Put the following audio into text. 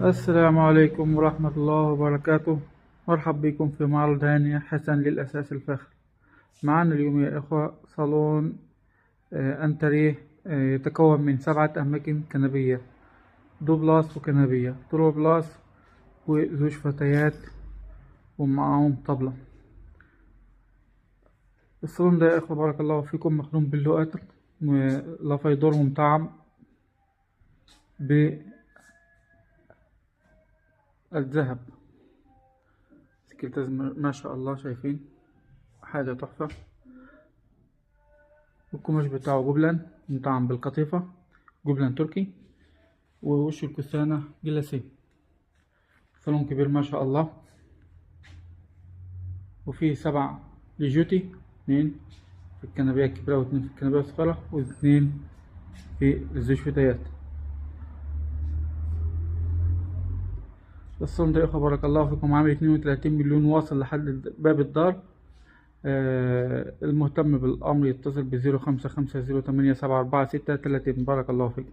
السلام عليكم ورحمة الله وبركاته. مرحب بكم في معرض هانية حسن للأساس الفاخر. معنا اليوم يا إخوة صالون أنتريه يتكون من 7 أماكن كنبية، دو بلاس وكنبية ترو بلاس وزوج فتيات ومعاهم طبلة. الصالون ده يا إخوة بارك الله فيكم مخدوم باللؤات ولفيدورهم طعم بالذهب. سكرتاز ما شاء الله، شايفين حاجة تحفة. القماش بتاعه جبلان مطعم بالقطيفة، جبلان تركي، ووش الكثانة جلاسيه. صالون كبير ما شاء الله، وفيه 7 ليجوتي، 2 في الكنبية الكبيرة و2 في الكنبية الصغيرة و2 في الزوجفتيات. الصالون ده يا اخوة بارك الله فيكم عامل 32 مليون، واصل لحد باب الدار. المهتم بالأمر يتصل ب0550874630. بارك الله فيكم.